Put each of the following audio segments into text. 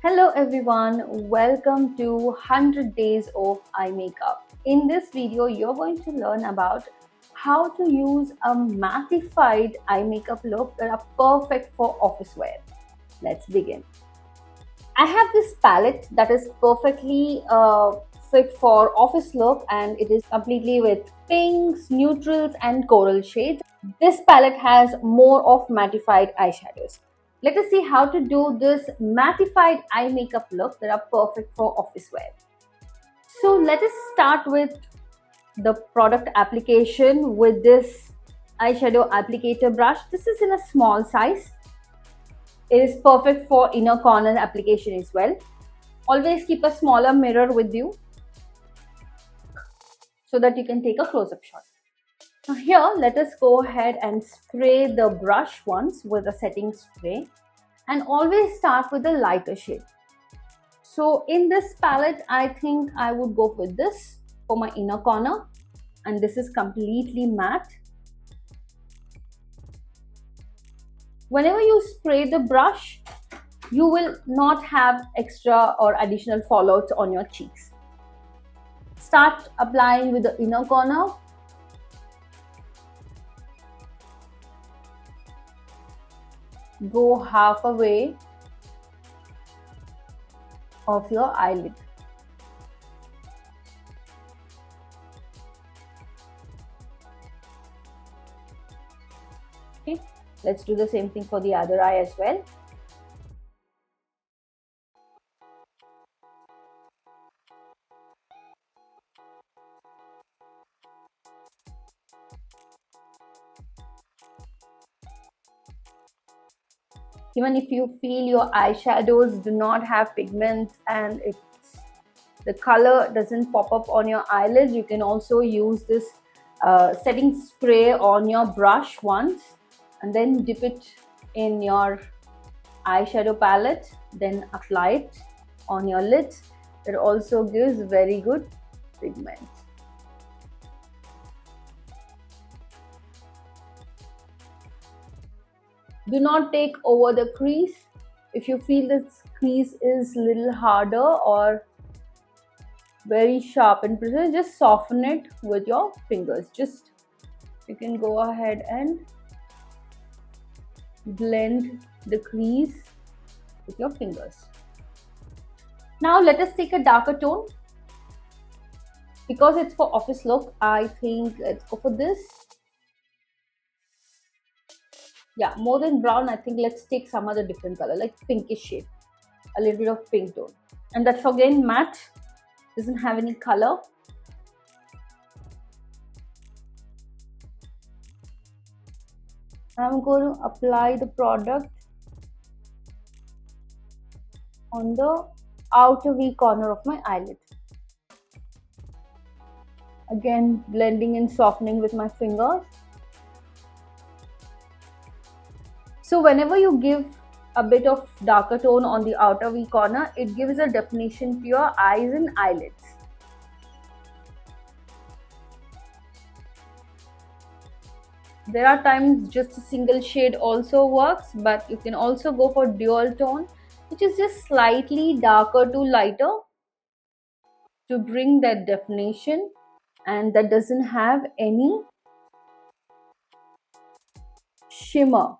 Hello everyone, welcome to 100 Days of Eye Makeup. In this video, you're going to learn about how to use a mattified eye makeup look that are perfect for office wear. Let's begin. I have this palette that is perfectly fit for office look, and it is completely with pinks, neutrals and coral shades. This palette has more of mattified eyeshadows. Let us see how to do this mattified eye makeup look that are perfect for office wear. So let us start with the product application with this eyeshadow applicator brush. This is in a small size. It is perfect for inner corner application as well. Always keep a smaller mirror with you so that you can take a close-up shot. Now here, let us go ahead and spray the brush once with a setting spray, and always start with a lighter shade. So in this palette, I think I would go with this for my inner corner, and this is completely matte. Whenever you spray the brush, you will not have extra or additional fallouts on your cheeks. Start applying with the inner corner. Go halfway of your eyelid. Okay, let's do the same thing for the other eye as well. Even if you feel your eyeshadows do not have pigments and the color doesn't pop up on your eyelids, you can also use this setting spray on your brush once and then dip it in your eyeshadow palette, then apply it on your lids. It also gives very good pigment. Do not take over the crease. If you feel this crease is a little harder or very sharp and precise, just soften it with your fingers. You can go ahead and blend the crease with your fingers. Now let us take a darker tone. Because it's for office look, I think let's go for this. Yeah, more than brown, I think let's take some other different color, like pinkish shade, a little bit of pink tone. And that's again matte, doesn't have any color. I'm going to apply the product on the outer V corner of my eyelid. Again, blending and softening with my fingers. So whenever you give a bit of darker tone on the outer V corner, it gives a definition to your eyes and eyelids. There are times just a single shade also works, but you can also go for dual tone, which is just slightly darker to lighter to bring that definition, and that doesn't have any shimmer.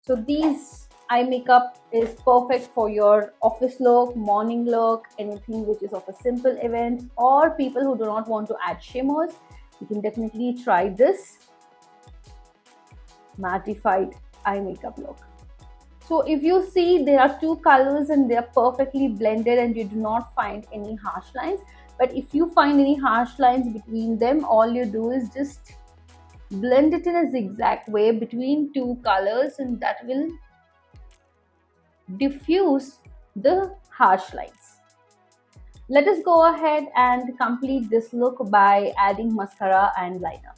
So these eye makeup is perfect for your office look, morning look, anything which is of a simple event, or people who do not want to add shimmers. You can definitely try this mattified eye makeup look. So if you see, there are two colors and they are perfectly blended and you do not find any harsh lines. But if you find any harsh lines between them, all you do is just blend it in a zigzag way between two colors, and that will diffuse the harsh lines. Let us go ahead and complete this look by adding mascara and liner.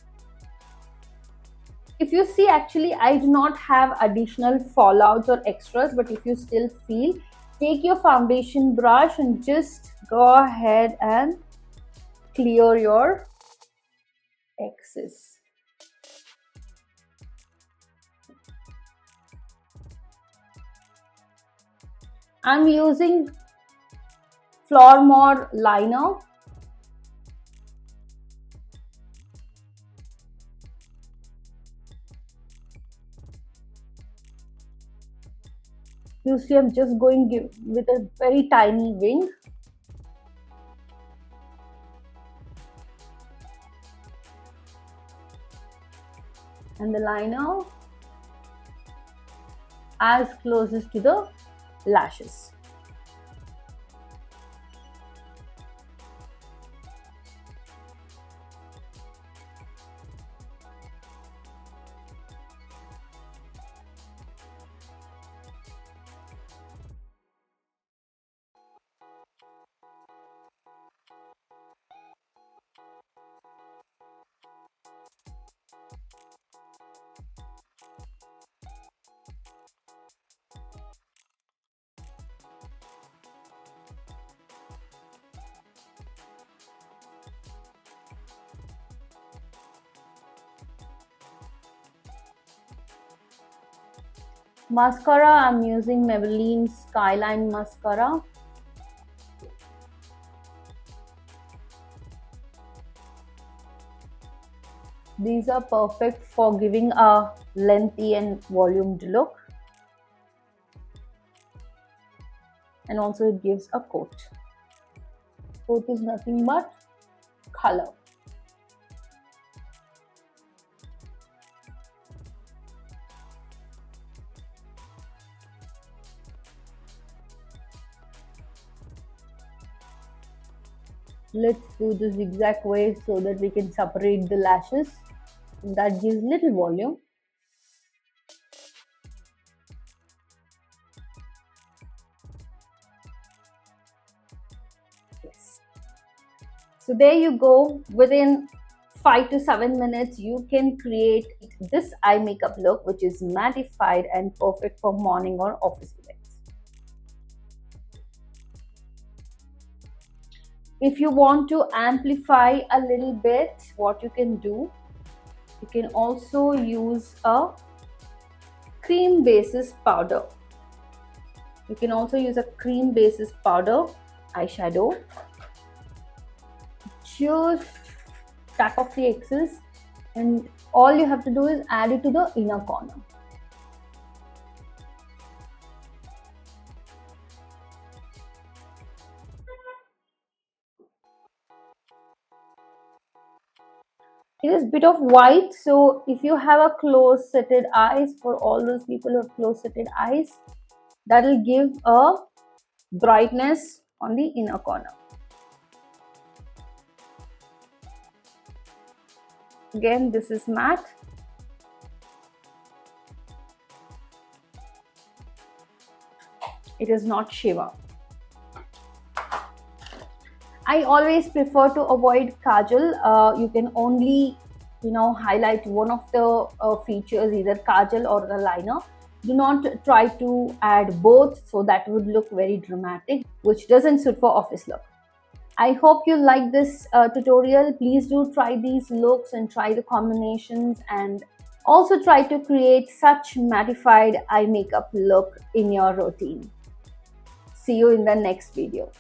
If you see, actually I do not have additional fallouts or extras, but if you still feel, take your foundation brush and just go ahead and clear your excess. I'm using Flormore liner. You see, I'm just going with a very tiny wing. And the liner as closest to the lashes. Mascara, I'm using Maybelline Skyline Mascara. These are perfect for giving a lengthy and volumed look. And also it gives a coat. Coat is nothing but color. Let's do this zigzag way so that we can separate the lashes. And that gives little volume. Yes. So there you go. Within 5 to 7 minutes, you can create this eye makeup look, which is mattified and perfect for morning or office events. If you want to amplify a little bit, what you can do, you can also use a cream basis powder. You can also use a cream basis powder eyeshadow. Just tap off the excess, and all you have to do is add it to the inner corner. It is a bit of white, so if you have a close-setted eyes, for all those people who have close-setted eyes, that will give a brightness on the inner corner. Again, this is matte. It is not shiver. I always prefer to avoid kajal. You can only, highlight one of the features, either kajal or the liner. Do not try to add both, so that would look very dramatic, which doesn't suit for office look. I hope you like this tutorial. Please do try these looks and try the combinations, and also try to create such mattified eye makeup look in your routine. See you in the next video.